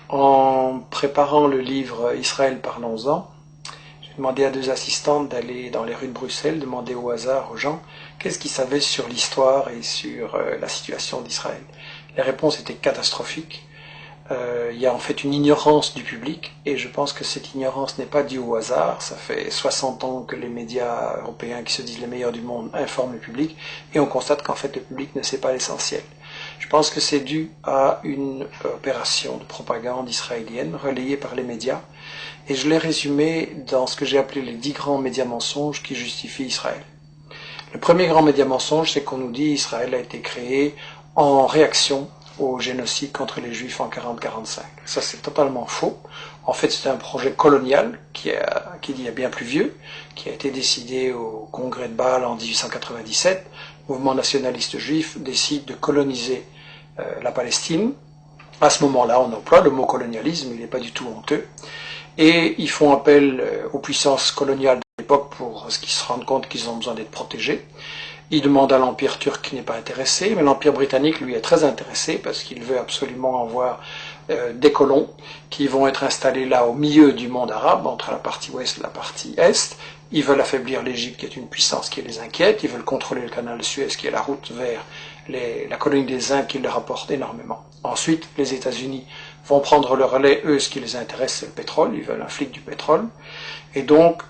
En préparant le livre Israël, parlons-en, j'ai demandé à deux assistantes d'aller dans les rues de Bruxelles, demander au hasard aux gens qu'est-ce qu'ils savaient sur l'histoire et sur la situation d'Israël. Les réponses étaient catastrophiques. Il y a en fait une ignorance du public, et je pense que cette ignorance n'est pas due au hasard. Ça fait 60 ans que les médias européens, qui se disent les meilleurs du monde, informent le public, et on constate qu'en fait le public ne sait pas l'essentiel. Je pense que c'est dû à une opération de propagande israélienne relayée par les médias, et je l'ai résumé dans ce que j'ai appelé les 10 grands médias mensonges qui justifient Israël. Le premier grand média mensonge, c'est qu'on nous dit Israël a été créé en réaction au génocide contre les Juifs en 40-45. Ça, c'est totalement faux. En fait, c'est un projet colonial qui est bien plus vieux, qui a été décidé au congrès de Bâle en 1897. Le mouvement nationaliste juif décide de coloniser la Palestine. À ce moment-là, on emploie le mot colonialisme, il n'est pas du tout honteux. Et ils font appel aux puissances coloniales de l'époque pour qu'ils se rendent compte qu'ils ont besoin d'être protégés. Il demande à l'Empire turc qui n'est pas intéressé, mais l'Empire britannique, lui, est très intéressé parce qu'il veut absolument avoir des colons qui vont être installés là au milieu du monde arabe, entre la partie ouest et la partie est. Ils veulent affaiblir l'Égypte, qui est une puissance qui les inquiète. Ils veulent contrôler le canal de Suez, qui est la route vers la colonie des Indes, qui leur apporte énormément. Ensuite, les États-Unis vont prendre le relais. Eux, ce qui les intéresse, c'est le pétrole. Ils veulent un flic du pétrole. Et donc,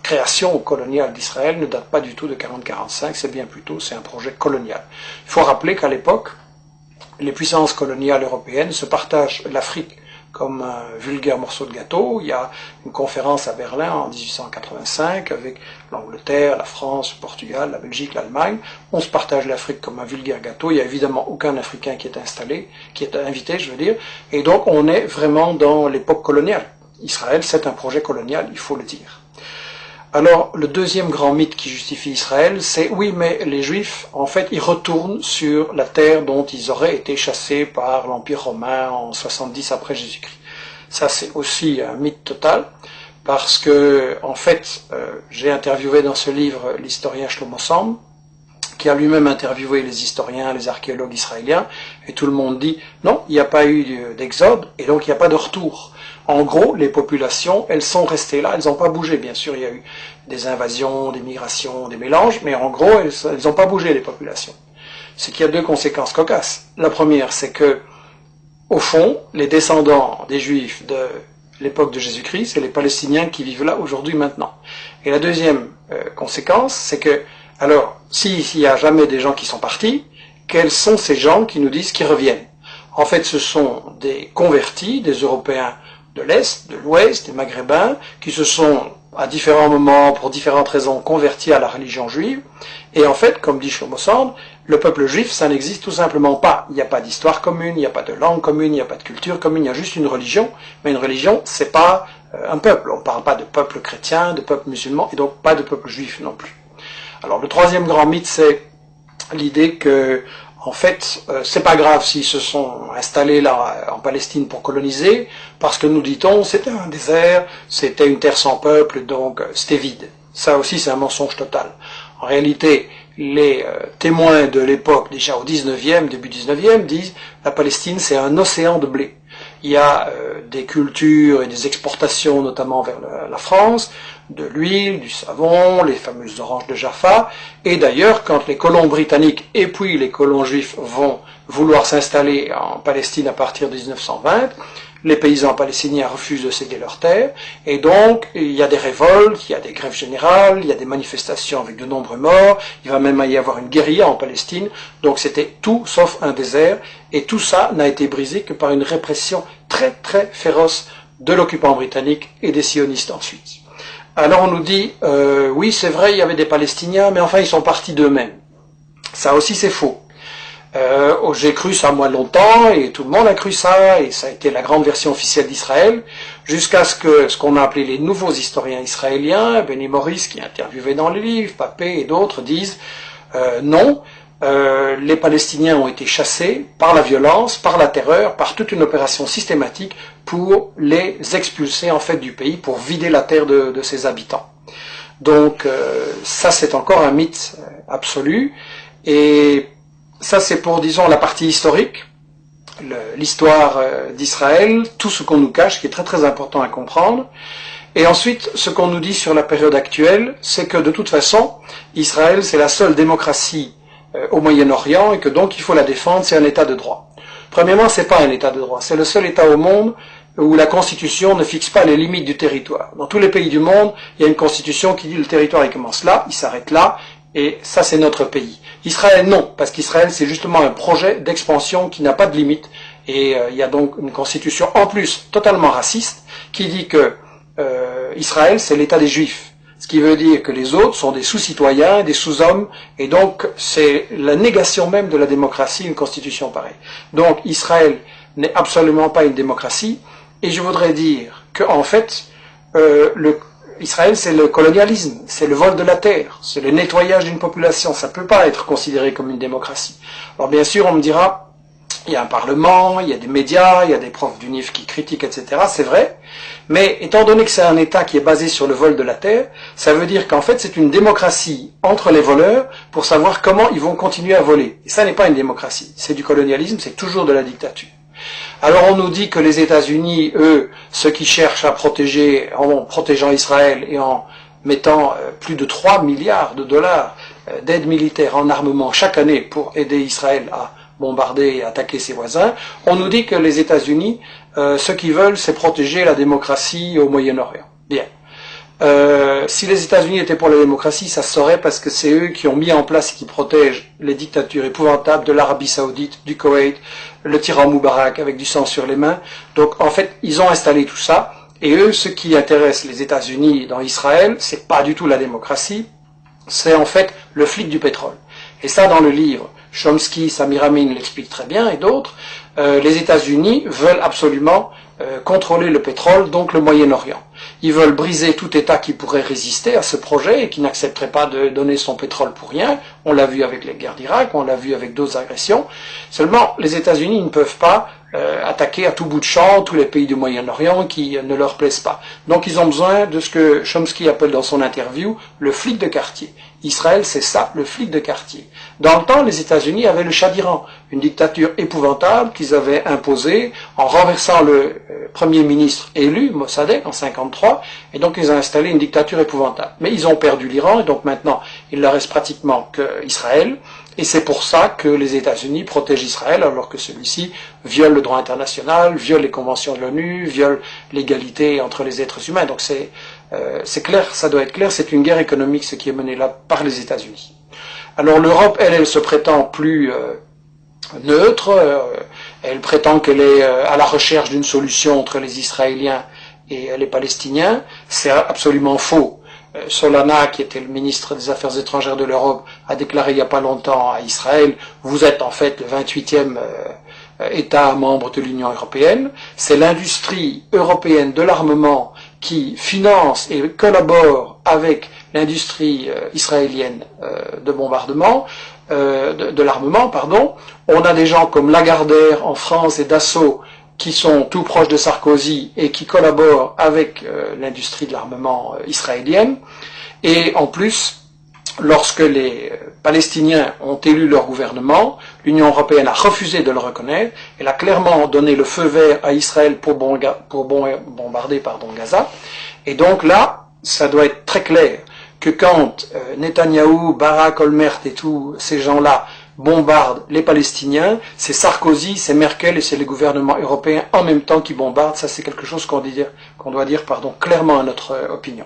création coloniale d'Israël ne date pas du tout de 40-45, c'est bien plus tôt, c'est un projet colonial. Il faut rappeler qu'à l'époque, les puissances coloniales européennes se partagent l'Afrique comme un vulgaire morceau de gâteau. Il y a une conférence à Berlin en 1885 avec l'Angleterre, la France, le Portugal, la Belgique, l'Allemagne. On se partage l'Afrique comme un vulgaire gâteau. Il n'y a évidemment aucun Africain qui est invité, je veux dire. Et donc on est vraiment dans l'époque coloniale. Israël, c'est un projet colonial, il faut le dire. Alors, le deuxième grand mythe qui justifie Israël, c'est oui, mais les Juifs, en fait, ils retournent sur la terre dont ils auraient été chassés par l'Empire romain en 70 après Jésus-Christ. Ça, c'est aussi un mythe total, parce que, en fait, j'ai interviewé dans ce livre l'historien Shlomo Sand, qui a lui-même interviewé les historiens, les archéologues israéliens, et tout le monde dit non, il n'y a pas eu d'exode, et donc il n'y a pas de retour. En gros, les populations, elles sont restées là, elles n'ont pas bougé. Bien sûr, il y a eu des invasions, des migrations, des mélanges, mais en gros, elles n'ont pas bougé, les populations. Ce qui a deux conséquences cocasses. La première, c'est que, au fond, les descendants des Juifs de l'époque de Jésus-Christ, c'est les Palestiniens qui vivent là aujourd'hui, maintenant. Et la deuxième conséquence, c'est que, alors, s'il n'y a jamais des gens qui sont partis, quels sont ces gens qui nous disent qu'ils reviennent? En fait, ce sont des convertis, des Européens de l'Est, de l'Ouest, des Maghrébins, qui se sont, à différents moments, pour différentes raisons, convertis à la religion juive. Et en fait, comme dit Shlomo Sand, le peuple juif, ça n'existe tout simplement pas. Il n'y a pas d'histoire commune, il n'y a pas de langue commune, il n'y a pas de culture commune, il y a juste une religion. Mais une religion, c'est pas un peuple. On ne parle pas de peuple chrétien, de peuple musulman, et donc pas de peuple juif non plus. Alors, le troisième grand mythe, c'est l'idée que, en fait, c'est pas grave s'ils se sont installés là en Palestine pour coloniser, parce que nous dit-on, c'était un désert, c'était une terre sans peuple, donc c'était vide. Ça aussi, c'est un mensonge total. En réalité, les témoins de l'époque, déjà au 19e, début 19e, disent la Palestine, c'est un océan de blé. Il y a des cultures et des exportations, notamment vers la France, de l'huile, du savon, les fameuses oranges de Jaffa, et d'ailleurs, quand les colons britanniques et puis les colons juifs vont vouloir s'installer en Palestine à partir de 1920, les paysans palestiniens refusent de céder leurs terres, et donc il y a des révoltes, il y a des grèves générales, il y a des manifestations avec de nombreux morts, il va même y avoir une guérilla en Palestine, donc c'était tout sauf un désert, et tout ça n'a été brisé que par une répression très très féroce de l'occupant britannique et des sionistes ensuite. Alors on nous dit, oui c'est vrai, il y avait des Palestiniens, mais enfin ils sont partis d'eux-mêmes. Ça aussi c'est faux. J'ai cru ça moi longtemps, et tout le monde a cru ça, et ça a été la grande version officielle d'Israël, jusqu'à ce qu'on a appelé les nouveaux historiens israéliens, Benny Morris qui est interviewé dans les livres, Papé et d'autres disent, non, les Palestiniens ont été chassés par la violence, par la terreur, par toute une opération systématique pour les expulser en fait du pays, pour vider la terre de ses habitants. Donc ça c'est encore un mythe absolu, et ça c'est pour disons la partie historique. l'histoire d'Israël, tout ce qu'on nous cache, qui est très très important à comprendre. Et ensuite, ce qu'on nous dit sur la période actuelle, c'est que de toute façon, Israël, c'est la seule démocratie au Moyen-Orient et que donc il faut la défendre, c'est un État de droit. Premièrement, c'est pas un État de droit, c'est le seul État au monde où la Constitution ne fixe pas les limites du territoire. Dans tous les pays du monde, il y a une Constitution qui dit le territoire il commence là, il s'arrête là, et ça c'est notre pays. Israël non, parce qu'Israël c'est justement un projet d'expansion qui n'a pas de limite, et il y a donc une Constitution en plus totalement raciste qui dit que Israël c'est l'État des Juifs. Ce qui veut dire que les autres sont des sous-citoyens, des sous-hommes, et donc c'est la négation même de la démocratie, une constitution pareille. Donc Israël n'est absolument pas une démocratie, et je voudrais dire que en fait, Israël c'est le colonialisme, c'est le vol de la terre, c'est le nettoyage d'une population, ça ne peut pas être considéré comme une démocratie. Alors bien sûr on me dira, il y a un parlement, il y a des médias, il y a des profs d'UNIF qui critiquent, etc. C'est vrai, mais étant donné que c'est un État qui est basé sur le vol de la terre, ça veut dire qu'en fait c'est une démocratie entre les voleurs pour savoir comment ils vont continuer à voler. Et ça n'est pas une démocratie, c'est du colonialisme, c'est toujours de la dictature. Alors on nous dit que les États-Unis, eux, ceux qui cherchent à protéger, en protégeant Israël et en mettant plus de 3 milliards de dollars d'aide militaire en armement chaque année pour aider Israël à bombarder et attaquer ses voisins, on nous dit que les États-Unis, ce qu'ils veulent, c'est protéger la démocratie au Moyen-Orient. Bien. Si les États-Unis étaient pour la démocratie, ça se saurait parce que c'est eux qui ont mis en place et qui protègent les dictatures épouvantables de l'Arabie Saoudite, du Koweït, le tyran Moubarak avec du sang sur les mains. Donc en fait, ils ont installé tout ça. Et eux, ce qui intéresse les États-Unis dans Israël, c'est pas du tout la démocratie, c'est en fait le flic du pétrole. Et ça, dans le livre, Chomsky, Samir Amin l'explique très bien, et d'autres, les États-Unis veulent absolument contrôler le pétrole, donc le Moyen-Orient. Ils veulent briser tout État qui pourrait résister à ce projet et qui n'accepterait pas de donner son pétrole pour rien. On l'a vu avec les guerres d'Irak, on l'a vu avec d'autres agressions. Seulement, les États-Unis ne peuvent pas attaquer à tout bout de champ tous les pays du Moyen-Orient qui ne leur plaisent pas. Donc ils ont besoin de ce que Chomsky appelle dans son interview le flic de quartier. Israël, c'est ça, le flic de quartier. Dans le temps, les États-Unis avaient le Shah d'Iran, une dictature épouvantable qu'ils avaient imposée en renversant le premier ministre élu, Mossadegh, en 1953, et donc ils ont installé une dictature épouvantable. Mais ils ont perdu l'Iran, et donc maintenant, il ne reste pratiquement qu'Israël, et c'est pour ça que les États-Unis protègent Israël, alors que celui-ci viole le droit international, viole les conventions de l'ONU, viole l'égalité entre les êtres humains. Donc c'est clair, ça doit être clair, c'est une guerre économique ce qui est mené là par les États-Unis. Alors l'Europe, elle se prétend plus neutre, elle prétend qu'elle est à la recherche d'une solution entre les Israéliens et les Palestiniens. C'est absolument faux. Solana, qui était le ministre des Affaires étrangères de l'Europe, a déclaré il n'y a pas longtemps à Israël, vous êtes en fait le 28e État membre de l'Union européenne. C'est l'industrie européenne de l'armement qui finance et collabore avec l'industrie israélienne de bombardement, de l'armement, pardon. On a des gens comme Lagardère en France et Dassault qui sont tout proches de Sarkozy et qui collaborent avec l'industrie de l'armament israélienne. Et en plus, lorsque les Palestiniens ont élu leur gouvernement, l'Union européenne a refusé de le reconnaître. Elle a clairement donné le feu vert à Israël pour bombarder Gaza. Et donc là, ça doit être très clair que quand Netanyahou, Barak, Olmert et tous ces gens-là bombardent les Palestiniens, c'est Sarkozy, c'est Merkel et c'est les gouvernements européens en même temps qui bombardent. Ça, c'est quelque chose qu'on doit dire clairement à notre opinion.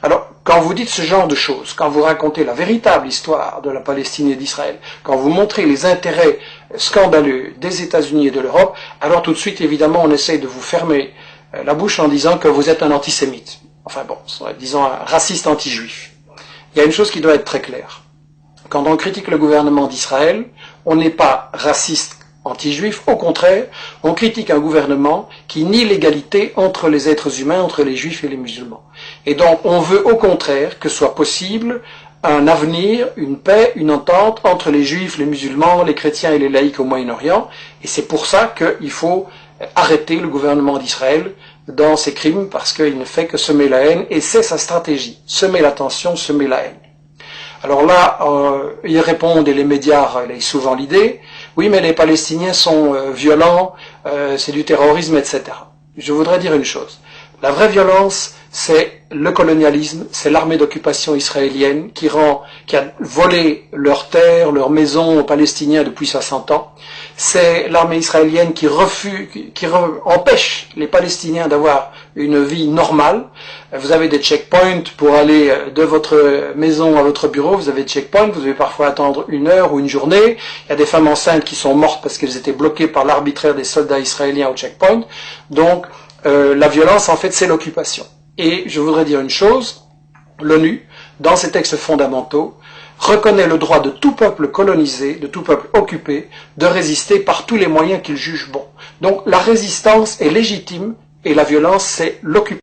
Alors, quand vous dites ce genre de choses, quand vous racontez la véritable histoire de la Palestine et d'Israël, quand vous montrez les intérêts scandaleux des États-Unis et de l'Europe, alors tout de suite, évidemment, on essaye de vous fermer la bouche en disant que vous êtes un antisémite. Enfin bon, disons un raciste anti-juif. Il y a une chose qui doit être très claire. Quand on critique le gouvernement d'Israël, on n'est pas raciste anti-juif, au contraire, on critique un gouvernement qui nie l'égalité entre les êtres humains, entre les juifs et les musulmans. Et donc on veut au contraire que soit possible un avenir, une paix, une entente entre les juifs, les musulmans, les chrétiens et les laïcs au Moyen-Orient, et c'est pour ça qu'il faut arrêter le gouvernement d'Israël dans ses crimes, parce qu'il ne fait que semer la haine, et c'est sa stratégie, semer la tension, semer la haine. Alors là, ils répondent, et les médias relayent souvent l'idée, oui, mais les Palestiniens sont violents, c'est du terrorisme, etc. Je voudrais dire une chose. La vraie violence, c'est le colonialisme, c'est l'armée d'occupation israélienne qui a volé leurs terres, leurs maisons aux Palestiniens depuis 60 ans. C'est l'armée israélienne qui empêche les Palestiniens d'avoir une vie normale. Vous avez des checkpoints pour aller de votre maison à votre bureau, vous avez des checkpoints, vous devez parfois attendre 1 heure ou une journée. Il y a des femmes enceintes qui sont mortes parce qu'elles étaient bloquées par l'arbitraire des soldats israéliens au checkpoint. Donc, la violence, en fait, c'est l'occupation. Et je voudrais dire une chose, l'ONU, dans ses textes fondamentaux, reconnaît le droit de tout peuple colonisé, de tout peuple occupé, de résister par tous les moyens qu'il juge bons. Donc la résistance est légitime et la violence, c'est l'occupation.